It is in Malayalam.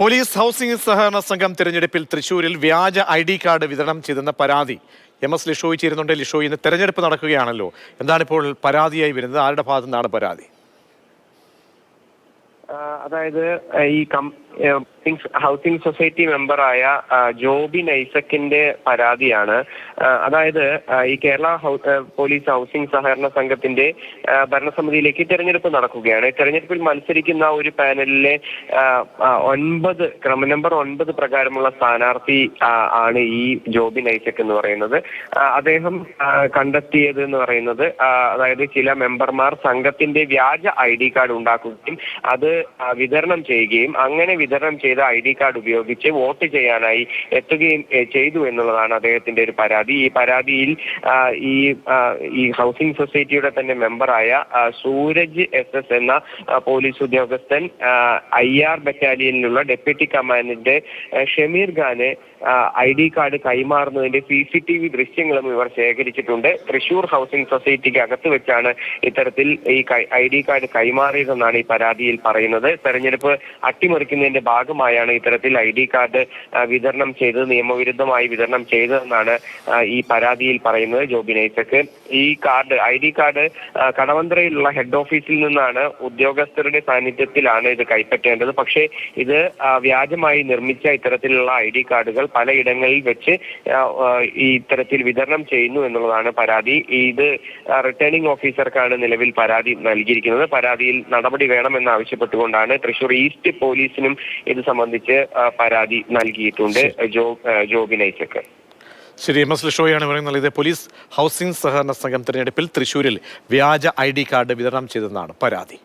പോലീസ് ഹൗസിംഗ് സഹകരണ സംഘം തിരഞ്ഞെടുപ്പിൽ തൃശൂരിൽ വ്യാജ ID കാർഡ് വിതരണം ചെയ്തെന്ന പരാതി MS ലിഷോയ് ചേരുന്നുണ്ട്. ലിഷോയ്, ഇന്ന് തെരഞ്ഞെടുപ്പ് നടക്കുകയാണല്ലോ, എന്താണിപ്പോൾ പരാതിയായി വരുന്നത്? ആരുടെ ഭാഗത്തു നിന്നാണ് പരാതി? അതായത് ഈ ഹൗസിംഗ് സൊസൈറ്റി മെമ്പറായ ജോബിൻ ഐസക്കിന്റെ പരാതിയാണ്. അതായത് ഈ കേരള പോലീസ് ഹൗസിംഗ് സഹകരണ സംഘത്തിന്റെ ഭരണസമിതിയിലേക്ക് തെരഞ്ഞെടുപ്പ് നടക്കുകയാണ്. തെരഞ്ഞെടുപ്പിൽ മത്സരിക്കുന്ന ഒരു പാനലിലെ 9 ക്രമനമ്പർ 9 പ്രകാരമുള്ള സ്ഥാനാർത്ഥി ആണ് ഈ ജോബിൻ ഐസക് എന്ന് പറയുന്നത്. അദ്ദേഹം കണ്ടെത്തിയത് എന്ന് പറയുന്നത്, അതായത് ചില മെമ്പർമാർ സംഘത്തിന്റെ വ്യാജ ID കാർഡ് ഉണ്ടാക്കുകയും അത് വിതരണം ചെയ്യുകയും അങ്ങനെ വിതരണം ചെയ്ത ID കാർഡ് ഉപയോഗിച്ച് വോട്ട് ചെയ്യാനായി എത്തുകയും ചെയ്തു എന്നുള്ളതാണ് അദ്ദേഹത്തിന്റെ ഒരു പരാതി. ഈ പരാതിയിൽ ഈ ഹൗസിംഗ് സൊസൈറ്റിയുടെ തന്നെ മെമ്പറായ സൂരജ് SS എന്ന പോലീസ് ഉദ്യോഗസ്ഥൻ IR ബറ്റാലിയനിലുള്ള ഡെപ്യൂട്ടി കമാൻഡന്റ് ഷമീർ ഖാന് ID കാർഡ് കൈമാറുന്നതിന്റെ CCTV ദൃശ്യങ്ങളും ഇവർ ശേഖരിച്ചിട്ടുണ്ട്. തൃശൂർ ഹൗസിംഗ് സൊസൈറ്റിക്ക് അകത്ത് വെച്ചാണ് ഇത്തരത്തിൽ ഈ ID കാർഡ് കൈമാറിയതെന്നാണ് ഈ പരാതിയിൽ പറയുന്നത്. തെരഞ്ഞെടുപ്പ് അട്ടിമറിക്കുന്നതിന്റെ ഭാഗമായാണ് ഇത്തരത്തിൽ ID കാർഡ് വിതരണം ചെയ്തത്, നിയമവിരുദ്ധമായി വിതരണം ചെയ്തതെന്നാണ് ഈ പരാതിയിൽ പറയുന്നത് ജോബിൻ ഐസക്. ഈ ID കാർഡ് കടവന്ത്രയിലുള്ള ഹെഡ് ഓഫീസിൽ നിന്നാണ് ഉദ്യോഗസ്ഥരുടെ സാന്നിധ്യത്തിലാണ് ഇത് കൈപ്പറ്റേണ്ടത്. പക്ഷേ ഇത് വ്യാജമായി നിർമ്മിച്ച ഇത്തരത്തിലുള്ള ID കാർഡുകൾ പലയിടങ്ങളിൽ വെച്ച് ഈ ഇത്തരത്തിൽ വിതരണം ചെയ്യുന്നു എന്നുള്ളതാണ് പരാതി. ഇത് റിട്ടേണിംഗ് ഓഫീസർക്കാണ് നിലവിൽ പരാതി നൽകിയിരിക്കുന്നത്. പരാതിയിൽ നടപടി വേണമെന്ന് ആവശ്യപ്പെട്ടുകൊണ്ടാണ് തൃശൂർ ഈസ്റ്റ് പോലീസിനും ഇത് സംബന്ധിച്ച് പരാതി നൽകിയിട്ടുണ്ട് ജോബിൻ ഐസക്. ശരി, MS ലിഷോയാണ് പറയുന്നത്. ഇത് പോലീസ് ഹൗസിംഗ് സഹകരണ സംഘം തിരഞ്ഞെടുപ്പിൽ തൃശൂരിൽ വ്യാജ ID കാർഡ് വിതരണം ചെയ്തെന്നാണ് പരാതി.